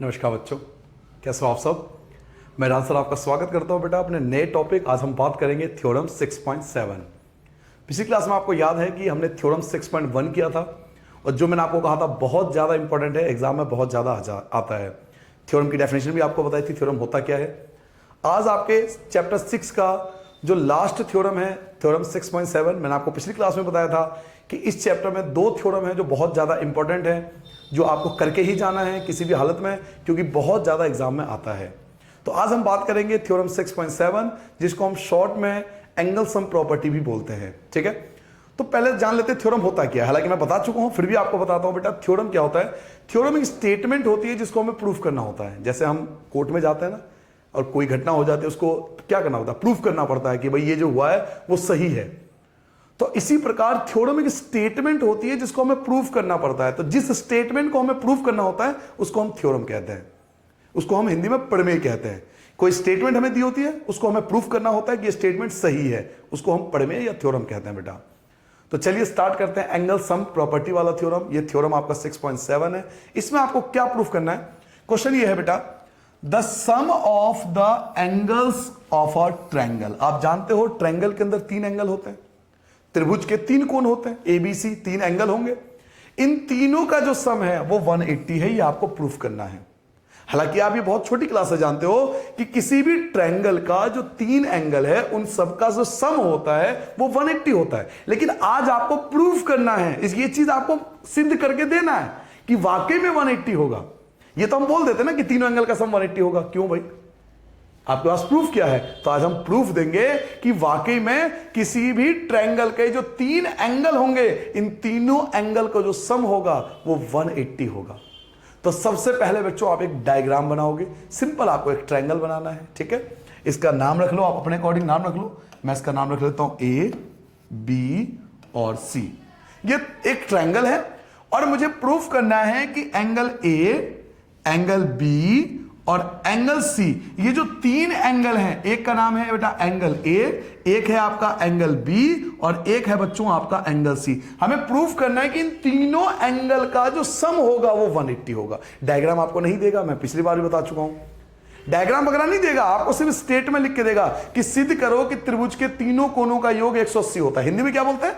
नमस्कार बच्चों, कैसे हो आप सब। मैं राज सर आपका स्वागत करता हूं बेटा अपने नए टॉपिक। आज हम बात करेंगे थ्योरम 6.7। पिछली क्लास में आपको याद है कि हमने थ्योरम 6.1 किया था और जो मैंने आपको कहा था बहुत ज़्यादा इंपॉर्टेंट है, एग्जाम में बहुत ज़्यादा आता है। थ्योरम की डेफिनेशन भी आपको बताई थी, थ्योरम होता क्या है। आज आपके चैप्टर 6 का जो लास्ट थ्योरम है, थ्योरम 6.7, मैंने आपको पिछली क्लास में बताया था कि इस चैप्टर में दो थ्योरम है जो बहुत ज़्यादा इंपॉर्टेंट है, जो आपको करके ही जाना है किसी भी हालत में, क्योंकि बहुत ज़्यादा एग्जाम में आता है। तो आज हम बात करेंगे थ्योरम 6.7, जिसको हम शॉर्ट में एंगल सम प्रॉपर्टी भी बोलते हैं। ठीक है, तो पहले जान लेते हैं थ्योरम होता क्या है। हालांकि मैं बता चुका हूं, फिर भी आपको बताता हूं बेटा थ्योरम क्या होता है। थ्योरम एक स्टेटमेंट होती है जिसको हमें प्रूफ करना होता है। जैसे हम कोर्ट में जाते हैं ना, और कोई घटना हो जाती है, उसको क्या करना होता है, प्रूफ करना पड़ता है कि भाई ये जो हुआ है वो सही है। तो इसी प्रकार थ्योरम एक स्टेटमेंट होती है जिसको हमें प्रूफ करना पड़ता है। तो जिस स्टेटमेंट को हमें प्रूफ करना होता है उसको हम थ्योरम कहते हैं, उसको हम हिंदी में प्रमेय कहते हैं। कोई स्टेटमेंट हमें दी होती है, उसको हमें प्रूफ करना होता है कि ये स्टेटमेंट सही है, उसको हम प्रमेय या थ्योरम कहते हैं बेटा। तो चलिए स्टार्ट करते हैं एंगल सम प्रॉपर्टी वाला थ्योरम। ये थ्योरम आपका 6.7 है। इसमें आपको क्या प्रूफ करना है, क्वेश्चन ये है बेटा, the sum of the angles of a triangle. आप जानते हो ट्रायंगल के अंदर 3 एंगल होते हैं, त्रिभुज के 3 कोण होते हैं, एबीसी 3 एंगल होंगे। इन तीनों का जो सम है वो 180 है, ये आपको प्रूफ करना है। हालांकि आप ये बहुत छोटी क्लास से जानते हो कि किसी भी ट्रायंगल का जो 3 एंगल है उन सबका जो सम होता है वो 180 होता है। लेकिन आज आपको प्रूफ करना है, ये चीज आपको सिद्ध करके देना है कि वाकई में 180 होगा। ये तो हम बोल देते ना कि तीनों एंगल का सम 180 होगा, क्यों भाई, आपके पास प्रूफ क्या है। तो आज हम प्रूफ देंगे कि वाकई में किसी भी ट्रायंगल के जो 3 एंगल होंगे, इन तीनों एंगल का जो सम होगा वो 180 होगा। तो सबसे पहले बच्चों आप एक डायग्राम बनाओगे। सिंपल, आपको एक ट्रायंगल बनाना है। ठीक है, इसका नाम रख लो, आप अपने अकॉर्डिंग नाम रख लो। मैं इसका नाम रख लेता हूं ए, बी और सी। ये एक ट्रायंगल है और मुझे प्रूफ करना है कि एंगल ए, एंगल बी और एंगल सी, ये जो 3 एंगल हैं, एक का नाम है बेटा एंगल ए, एक है आपका एंगल बी और एक है बच्चों आपका एंगल सी। हमें प्रूफ करना है कि इन तीनों एंगल का जो सम होगा वो 180 होगा। डायग्राम आपको नहीं देगा, मैं पिछली बार भी बता चुका हूं। डायग्राम वगैरह नहीं देगा, आपको सिर्फ स्टेट में लिख के देगा कि सिद्ध करो कि त्रिभुज के तीनों कोनों का योग 180 होता है। हिंदी में क्या बोलते हैं,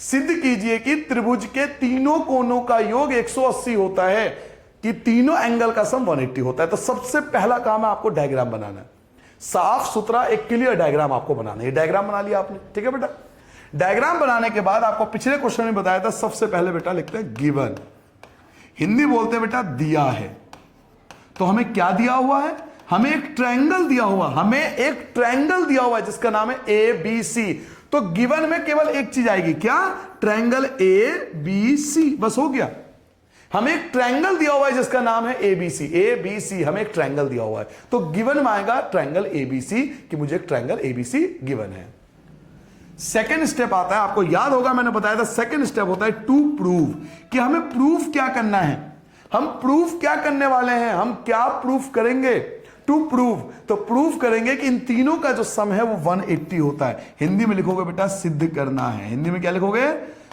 सिद्ध कीजिए कि त्रिभुज के तीनों कोनों का योग 180 होता है, कि तीनों एंगल का सम 180 होता है। तो सबसे पहला काम है आपको डायग्राम बनाना है। साफ सुथरा एक क्लियर डायग्राम आपको बनाना है। ये डायग्राम बना लिया आपने, ठीक है बेटा। डायग्राम बनाने के बाद आपको पिछले क्वेश्चन में बताया था, सबसे पहले बेटा लिखते हैं गिवन, हिंदी बोलते हैं बेटा दिया है। तो हमें क्या दिया हुआ है, हमें एक ट्रायंगल दिया हुआ, हमें एक ट्रायंगल दिया हुआ है जिसका नाम है ए बी सी। तो गिवन में केवल एक चीज आएगी, क्या, ट्रायंगल ए बी सी, बस हो गया। हमें एक ट्रायंगल दिया हुआ है जिसका नाम है एबीसी, ए बी सी, हमें एक ट्रायंगल दिया हुआ है। तो गिवन में आएगा ट्रायंगल एबीसी, कि मुझे एक ट्रायंगल एबीसी गिवन है। सेकंड स्टेप आता है, आपको याद होगा मैंने बताया था, सेकंड स्टेप होता है टू प्रूव, कि हमें प्रूफ क्या करना है। हम प्रूफ क्या करने वाले हैं, हम क्या प्रूफ करेंगे, टू प्रूव। तो प्रूफ करेंगे कि इन तीनों का जो सम है वो 180 होता है। हिंदी में लिखोगे बेटा सिद्ध करना है। हिंदी में क्या लिखोगे,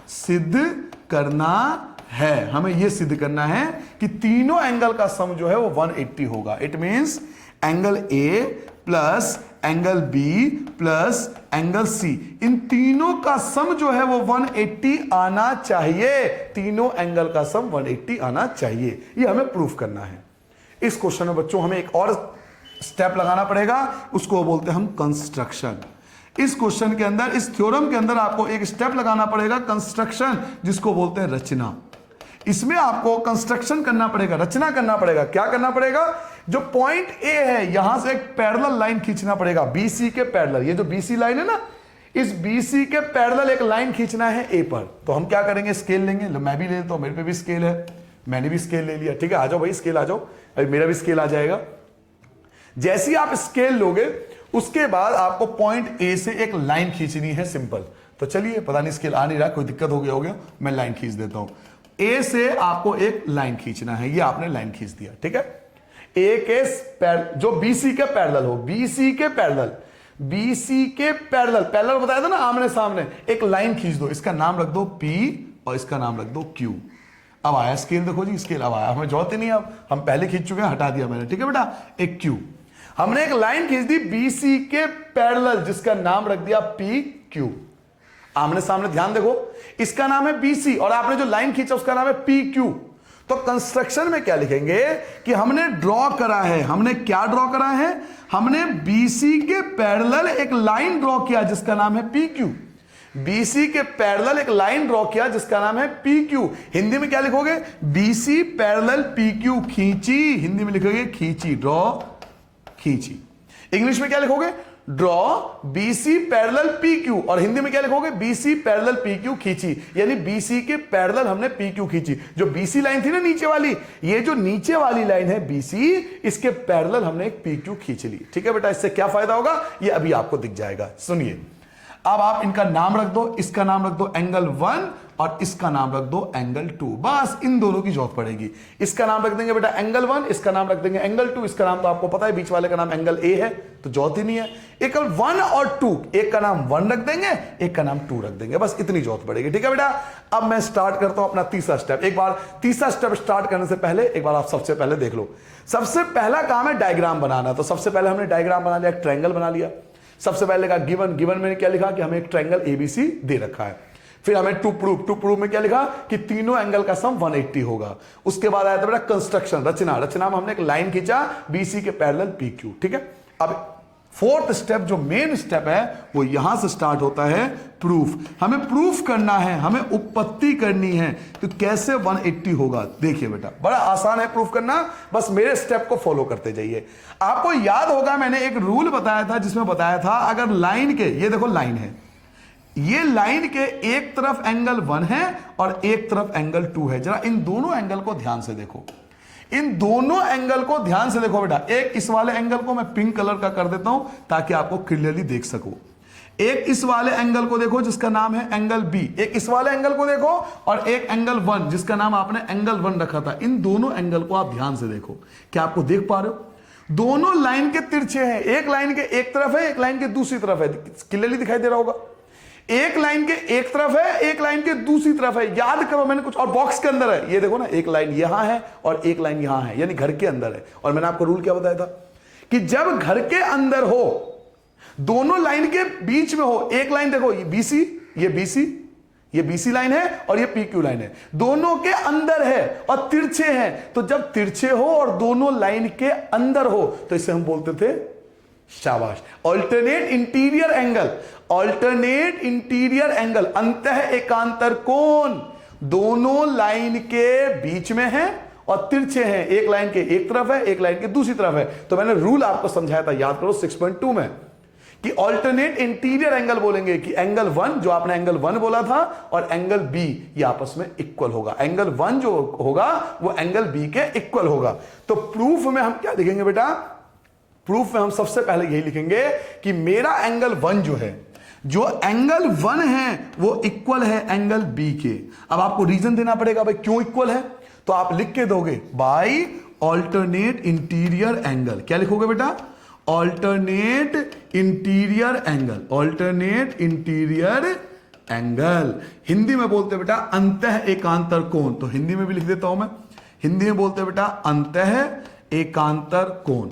सिद्ध करना है। हमें यह सिद्ध करना है कि तीनों एंगल का सम जो है वो 180 होगा। It means angle A plus angle B plus angle C, इन तीनों का सम जो है वो 180 आना चाहिए। तीनों एंगल का सम 180 आना चाहिए, ये हमें प्रूफ करना है। इस क्वेश्चन में बच्चों हमें एक और स्टेप लगाना पड़ेगा, उसको बोलते हैं हम कंस्ट्रक्शन। इस क्वेश्चन के अंदर, इस थ्योरम के अंदर आपको एक स्टेप लगाना पड़ेगा कंस्ट्रक्शन, जिसको बोलते हैं रचना। इसमें आपको कंस्ट्रक्शन करना पड़ेगा, रचना करना पड़ेगा। क्या करना पड़ेगा, जो पॉइंट ए है यहां से एक पैरेलल लाइन खींचना पड़ेगा, बीसी के पैरेलल। ये जो बीसी लाइन है ना, इस बीसी के पैरेलल एक लाइन खींचना है ए पर। तो हम क्या करेंगे, स्केल लेंगे। मैं भी ले लेता हूं, मेरे पे भी स्केल है, मैंने भी स्केल ले लिया। ठीक है, आ जाओ भाई स्केल आ जाओ, अभी मेरा भी स्केल आ जाएगा। जैसे ही आप स्केल लोगे उसके बाद आपको पॉइंट ए से एक लाइन खींचनी है, सिंपल। तो चलिए, पता नहीं स्केल आ नहीं रहा, कोई दिक्कत हो गया, मैं लाइन खींच देता हूं। ए से आपको एक लाइन खींचना है, ये आपने लाइन खींच दिया। ठीक है, ए के जो बीसी के पैरेलल हो, बीसी के पैरेलल, बीसी के पैरेलल, पैरेलल बताया था ना, आमने सामने, एक लाइन खींच दो। इसका नाम रख दो पी और इसका नाम रख दो क्यू। अब आया स्केल, देखो जी स्केल अब आया, हमें जरूरत ही नहीं, अब हम पहले खींच चुके हैं, हटा दिया मैंने, ठीक है बेटा। एक क्यू, हमने एक लाइन खींच दी बीसी के पैरेलल, जिसका नाम रख दिया पी क्यू। आमने सामने ध्यान देखो, इसका नाम है बीसी और आपने जो लाइन खींचा उसका नाम है पी क्यू। तो कंस्ट्रक्शन में क्या लिखेंगे कि हमने ड्रॉ करा है, हमने क्या ड्रॉ करा है, हमने बीसी के पैरेलल एक लाइन ड्रॉ किया जिसका नाम है पी क्यू। बीसी के पैरेलल एक लाइन ड्रॉ किया जिसका नाम है पी क्यू। हिंदी में क्या लिखोगे, बीसी पैरेलल पी क्यू खींची, हिंदी में लिखोगे खींची, ड्रॉ खींची। इंग्लिश में क्या लिखोगे, draw BC parallel P Q, और हिंदी में क्या लिखोगे, बीसी पैरेलल पी क्यू खींची, यानी बीसी के पैरेलल हमने पी क्यू खींची। जो बीसी लाइन थी ना नीचे वाली, ये जो नीचे वाली लाइन है बीसी, इसके पैरेलल हमने एक पी क्यू खींच ली, ठीक है बेटा। इससे क्या फायदा होगा ये अभी आपको दिख जाएगा, सुनिए। अब आप इनका नाम रख दो, इसका नाम रख दो एंगल 1 और इसका नाम रख दो एंगल 2, बस इन दोनों की जरूरत पड़ेगी। इसका नाम रख देंगे बेटा एंगल 1, इसका नाम रख देंगे एंगल 2, इसका नाम तो आपको पता है, बीच वाले का नाम एंगल ए है तो जरूरत ही नहीं है। एक 1 और 2, एक का नाम 1 रख देंगे, एक का नाम 2 रख देंगे, बस इतनी जरूरत पड़ेगी, ठीक है बेटा। अब मैं स्टार्ट करता हूं अपना तीसरा स्टेप। एक बार तीसरा स्टेप स्टार्ट करने से पहले एक बार आप सबसे पहले देख लो, सबसे पहला काम है डायग्राम बनाना। तो सबसे पहले हमने डायग्राम बना लिया, एक ट्रायंगल बना लिया। सबसे पहले का गिवन में क्या लिखा कि हमें एक ट्रायंगल एबीसी दे रखा है। फिर हमें टू प्रूफ में क्या लिखा कि तीनों एंगल का सम 180 होगा। उसके बाद आया था बेटा कंस्ट्रक्शन, रचना में हमने एक लाइन खींचा बीसी के पैरेलल पी क्यू, ठीक है। अब फोर्थ स्टेप जो मेन स्टेप है वो यहां से स्टार्ट होता है, प्रूफ। हमें प्रूफ करना है, हमें उत्पत्ति करनी है कि कैसे 180 होगा। देखिए बेटा बड़ा आसान है प्रूफ करना, बस मेरे स्टेप को फॉलो करते जाइए। आपको याद होगा मैंने एक रूल बताया था जिसमें बताया था अगर लाइन के, ये देखो लाइन है, ये लाइन के एक तरफ एंगल 1 है और एक तरफ एंगल 2 है। जरा इन दोनों एंगल को ध्यान से देखो, इन दोनों एंगल को ध्यान से देखो बेटा। एक इस वाले एंगल को मैं पिंक कलर का कर देता हूं ताकि आपको क्लियरली देख सको। एक इस वाले एंगल को देखो जिसका नाम है एंगल बी, एक इस वाले एंगल को देखो, और एक एंगल 1 जिसका नाम आपने एंगल 1 रखा था। इन दोनों एंगल को आप ध्यान से देखो, क्या आपको देख पा रहे हो? दोनों लाइन के तिरछे हैं, एक लाइन के एक तरफ है, एक लाइन के दूसरी तरफ है। क्लियरली दिखाई दे रहा होगा, एक लाइन के एक तरफ है, एक लाइन के दूसरी तरफ है। याद करो मैंने कुछ और बॉक्स के अंदर है, ये देखो ना, एक लाइन यहां है और एक लाइन यहां है, यानी घर के अंदर है। और मैंने आपको रूल क्या बताया था कि जब घर के अंदर हो, दोनों लाइन के बीच में हो, एक लाइन देखो ये बीसी, ये बीसी लाइन है और ये पी क्यू लाइन है, दोनों के अंदर है और तिरछे हैं। तो जब तिरछे हो और दोनों लाइन के अंदर हो तो इसे हम बोलते थे, शाबाश, alternate interior angle. Alternate interior angle, अंतः एकांतर कोण, दोनों लाइन के बीच में है और तिरछे हैं, एक लाइन के एक तरफ है, एक लाइन के दूसरी तरफ है। तो मैंने रूल आपको समझाया था, याद करो 6.2 में, कि ऑल्टरनेट इंटीरियर एंगल बोलेंगे कि एंगल 1 जो आपने एंगल 1 बोला था और एंगल बी ये आपस में इक्वल होगा। एंगल 1 जो होगा वो एंगल बी के इक्वल होगा। तो प्रूफ में हम क्या लिखेंगे बेटा? प्रूफ में हम सबसे पहले यही लिखेंगे कि मेरा एंगल 1 जो है, जो एंगल 1 है वो इक्वल है एंगल बी के। अब आपको रीजन देना पड़ेगा भाई क्यों इक्वल है, तो आप लिख के दोगे बाय ऑल्टरनेट इंटीरियर एंगल। क्या लिखोगे बेटा? Alternate interior angle, alternate interior angle. Hindi में बोलते बेटा अंतः एकांतर कोण, तो हिंदी में भी लिख देता हूं मैं। हिंदी में बोलते बेटा अंतः एकांतर कोण,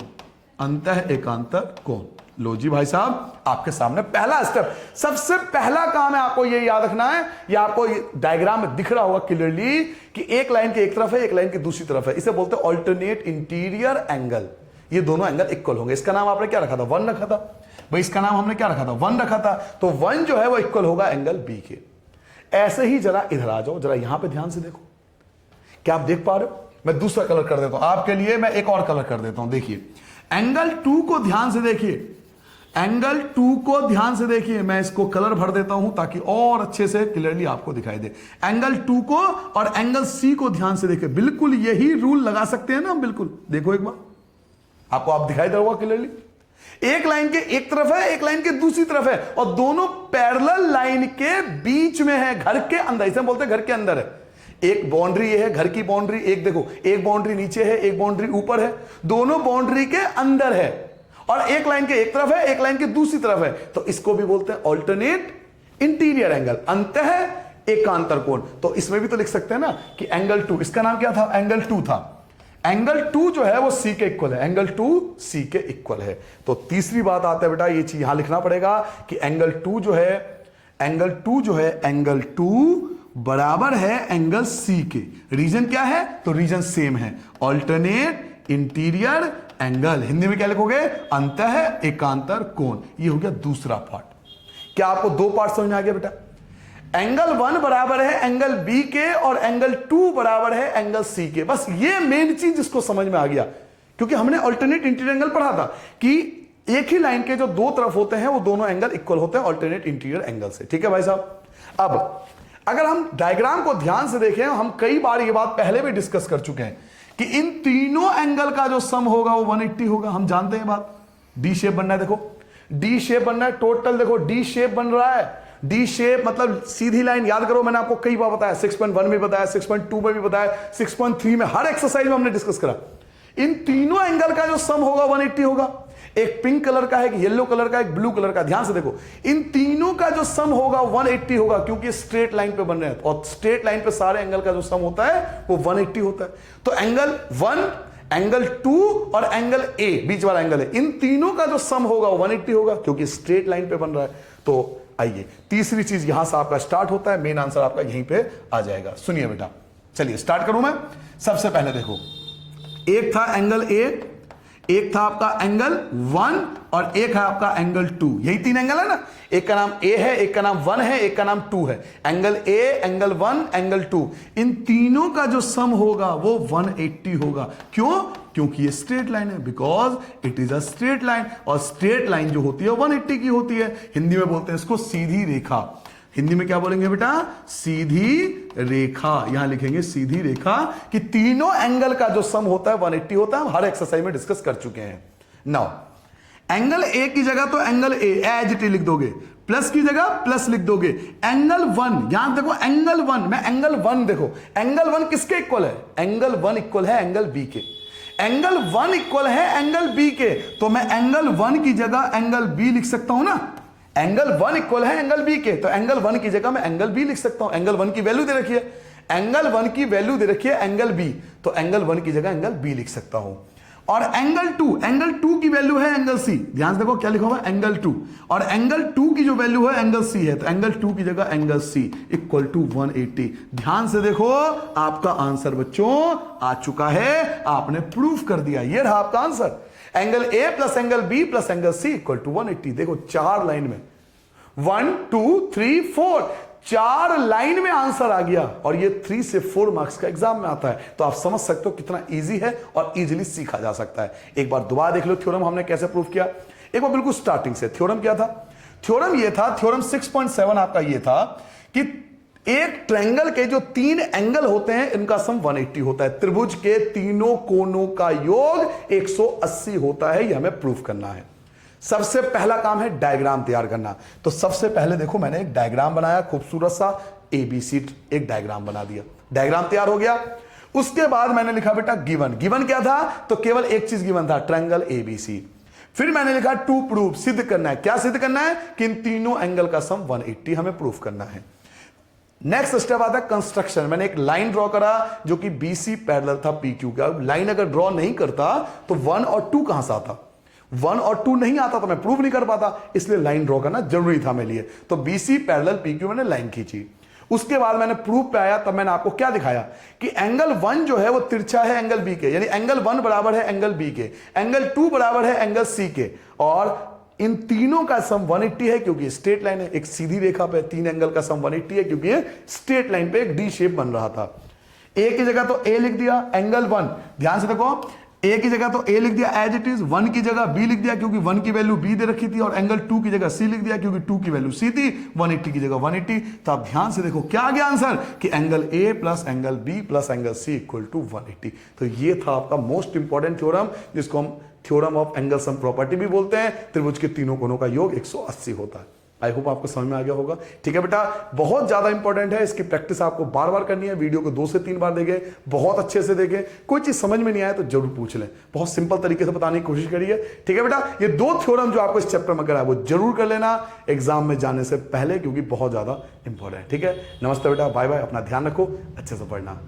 अंतः एकांतर कोण। लो जी भाई साहब, आपके सामने पहला स्टेप, सबसे पहला काम है आपको ये याद रखना है। ये आपको डायग्राम में दिख रहा होगा क्लियरली कि एक लाइन के एक तरफ है, एक लाइन की दूसरी तरफ है। इसे बोलते हैं ऑल्टरनेट इंटीरियर एंगल। ये दोनों एंगल इक्वल होंगे। इसका नाम आपने क्या रखा था? 1 रखा था भाई। इसका नाम हमने क्या रखा था? 1 रखा था। तो 1 जो है वो इक्वल होगा एंगल बी के। ऐसे ही जरा इधर आ जाओ, जरा यहां पे ध्यान से देखो, क्या आप देख पा रहे हो? मैं दूसरा कलर कर देता हूं आपके लिए, मैं एक और कलर कर देता हूं। देखिए एंगल 2 को ध्यान से देखिए, एंगल 2 को ध्यान से देखिए। मैं इसको कलर भर देता हूं ताकि और अच्छे से क्लियरली आपको दिखाई दे। एंगल 2 को और एंगल सी को ध्यान से देखिए। बिल्कुल यही रूल लगा सकते हैं ना हम, बिल्कुल। देखो एक बार आपको, आप दिखाई दे रहा होगा क्लियरली। एक लाइन के एक तरफ है, एक लाइन के दूसरी तरफ है और दोनों पैरेलल लाइन के बीच में है, घर के अंदर। इसे बोलते हैं घर के अंदर है। एक बाउंड्री ये है घर की बाउंड्री, एक देखो एक बाउंड्री नीचे है, एक बाउंड्री ऊपर है, दोनों बाउंड्री के अंदर है और एक लाइन के एक तरफ है, एक लाइन के दूसरी तरफ है। तो इसको भी बोलते हैं ऑल्टरनेट इंटीरियर एंगल, अंतः एकांतर कोण। तो इसमें भी तो लिख सकते हैं ना कि एंगल 2, इसका नाम क्या था, एंगल 2 था। एंगल 2 जो है वो सी के इक्वल है, एंगल 2 सी के इक्वल है। तो तीसरी बात आता है बेटा, ये चीज यहां लिखना पड़ेगा कि एंगल 2 जो है, एंगल 2 जो है, एंगल 2 बराबर है एंगल सी के। रीजन क्या है, तो रीजन सेम है, ऑल्टरनेट इंटीरियर एंगल। हिंदी में क्या लिखोगे, अंतः एकांतर कोण। ये हो गया दूसरा पार्ट। क्या आपको दो पार्ट समझ में आ गया बेटा? एंगल 1 बराबर है एंगल बी के और एंगल 2 बराबर है एंगल सी के। बस ये मेन चीज जिसको समझ में आ गया, क्योंकि हमने ऑल्टरनेट इंटीरियर एंगल पढ़ा था कि एक ही लाइन के जो दो तरफ होते हैं वो दोनों एंगल इक्वल होते हैं ऑल्टरनेट इंटीरियर एंगल से। ठीक है भाई साहब। अब अगर हम डायग्राम को ध्यान से देखें, हम कई बार ये बात पहले भी डिस्कस कर चुके हैं कि इन तीनों एंगल का जो सम होगा वो 180 होगा। हम जानते हैं बात। डी शेप बनना है, देखो डी शेप बनना है, टोटल देखो डी शेप बन रहा है। डी शेप मतलब सीधी लाइन। याद करो, मैंने आपको कई बार बताया, 6.1 में बताया, 6.2 में भी बताया, 6.3 में, हर एक्सरसाइज में हमने डिस्कस करा। इन तीनों एंगल का जो सम होगा 180 होगा। एक पिंक कलर का है, एक येलो कलर का, एक ब्लू कलर का। ध्यान से देखो, इन तीनों का जो सम होगा 180 होगा, क्योंकि स्ट्रेट लाइन पे बन रहे हैं और स्ट्रेट लाइन पे सारे एंगल का जो सम होता है वो 180 होता है। तो एंगल 1, एंगल 2 और एंगल ए बीच वाला एंगल है, इन तीनों का जो सम होगा 180 होगा, क्योंकि स्ट्रेट लाइन पे बन रहा है। तो आइए तीसरी चीज यहां से आपका स्टार्ट होता है, मेन आंसर आपका यहीं पे आ जाएगा। सुनिए बेटा, चलिए स्टार्ट करूं मैं। सबसे पहले देखो, एक था एंगल ए, एक था आपका एंगल 1 और एक है आपका एंगल 2। यही तीन एंगल है ना। एक का नाम ए है, एक का नाम 1 है, एक का नाम 2 है। एंगल ए, एंगल 1, एंगल 2, इन तीनों का जो सम होगा वो 180 होगा। क्यों? क्योंकि ये स्ट्रेट लाइन है, because it is a straight line. और स्ट्रेट लाइन जो होती है 180 की होती है। हिंदी में बोलते हैं इसको सीधी रेखा। हिंदी में क्या बोलेंगे बेटा? सीधी रेखा। यहां लिखेंगे सीधी रेखा कि तीनों एंगल का जो सम होता है 180 होता है। हम हर एक्सरसाइज में डिस्कस कर चुके हैं। नाउ एंगल ए की जगह तो एंगल ए एज इट लिख दोगे, प्लस की जगह प्लस लिख दोगे। एंगल 1, यहां देखो एंगल 1, मैं एंगल 1 देखो, एंगल 1 किसके इक्वल है? एंगल 1 इक्वल है एंगल बी के। एंगल 1 इक्वल है एंगल बी के, तो मैं एंगल 1 की जगह एंगल बी लिख सकता हूं ना। एंगल 1 इक्वल है एंगल बी के, तो एंगल 1 की जगह मैं एंगल बी लिख सकता हूं। एंगल 1 की वैल्यू दे रखी है, एंगल 1 की वैल्यू दे रखी है एंगल बी, तो एंगल 1 की जगह एंगल बी लिख सकता हूं। और एंगल 2 की वैल्यू है एंगल सी। ध्यान से देखो क्या लिखा हुआ है, एंगल 2। और एंगल 2 की जो वैल्यू है एंगल सी है, तो एंगल 2 की जगह एंगल सी इक्वल टू 180। ध्यान से देखो, आपका आंसर बच्चों आ चुका है, आपने प्रूफ कर दिया। ये रहा आपका answer, angle A plus angle B plus angle C equal to 180। देखो 4 लाइन में 1 2 3 4 4 लाइन में आंसर आ गया। और ये 3 से 4 मार्क्स का एग्जाम में आता है। तो आप समझ सकते हो कितना इजी है और इजीली सीखा जा सकता है। एक बार दोबारा देख लो थ्योरम हमने कैसे प्रूव किया। एक बार बिल्कुल स्टार्टिंग से। थ्योरम क्या था? थ्योरम ये था, थ्योरम 6.7 आपका ये था कि एक ट्रायंगल के जो 3 एंगल होते हैं इनका सम 180 होता है। त्रिभुज के तीनों कोनों का योग 180 होता है। यह हमें प्रूफ करना है। सबसे पहला काम है डायग्राम तैयार करना। तो सबसे पहले देखो मैंने एक डायग्राम बनाया खूबसूरत सा, ABC एक डायग्राम बना दिया। डायग्राम तैयार हो गया। उसके बाद मैंने लिखा बेटा गिवन। गिवन क्या था? तो केवल एक चीज गिवन था, ट्रायंगल ABC। फिर मैंने लिखा टू प्रूव, सिद्ध करना है। क्या सिद्ध करना है? कि इन तीनों एंगल का सम 180 हमें प्रूफ करना है। नेक्स्ट स्टेप आता है कंस्ट्रक्शन। मैंने एक लाइन ड्रॉ करा जो कि BC पैरेलल था PQ का। लाइन अगर ड्रॉ नहीं करता तो 1 और 2 कहां से आता? 1 और 2 नहीं आता तो मैं प्रूव नहीं कर पाता, इसलिए लाइन ड्रॉ करना जरूरी था मेरे लिए। तो BC पैरेलल PQ मैंने लाइन खींची। उसके बाद मैंने प्रूफ पे आया, तब मैंने आपको क्या दिखाया कि एंगल 1 जो है वो तिरछा है एंगल B के, यानी एंगल 1 बराबर है एंगल B के, एंगल 2 बराबर है एंगल C के, और इन तीनों का सम 180 है क्योंकि स्ट्रेट लाइन है। एक सीधी रेखा पे 3 एंगल का सम 180 है क्योंकि ये स्ट्रेट लाइन पे एक डी शेप बन रहा था। ए की जगह तो ए लिख दिया, एंगल 1, ध्यान से देखो, ए की जगह तो ए लिख दिया एज इट इज, 1 की जगह बी लिख दिया क्योंकि 1 की वैल्यू बी दे रखी थी, और एंगल 2 की जगह सी लिख दिया क्योंकि 2 की वैल्यू सी थी, 180 की जगह 180। तो आप ध्यान से देखो क्या आ गया आंसर कि angle A plus angle B plus angle C equal to 180। तो ये था आपका मोस्ट इंपॉर्टेंट थ्योरम, जिसको हम theorem of angle sum property भी बोलते हैं। त्रिभुज के तीनों कोनों का योग 180 होता है। आई होप आपको समझ में आ गया होगा। ठीक है बेटा, बहुत ज्यादा इंपॉर्टेंट है, इसकी प्रैक्टिस आपको बार बार करनी है। वीडियो को 2 से 3 बार देखें, बहुत अच्छे से देखें। कोई चीज समझ में नहीं आए तो जरूर पूछ लें, बहुत सिंपल तरीके से बताने की कोशिश करिए। ठीक है बेटा, ये 2 थ्योरम जो आपको इस चैप्टर में करा वो जरूर कर लेना एग्जाम में जाने से पहले, क्योंकि बहुत ज्यादा इंपॉर्टेंट है। ठीक है, नमस्ते बेटा, बाय बाय, अपना ध्यान रखो, अच्छे से पढ़ना।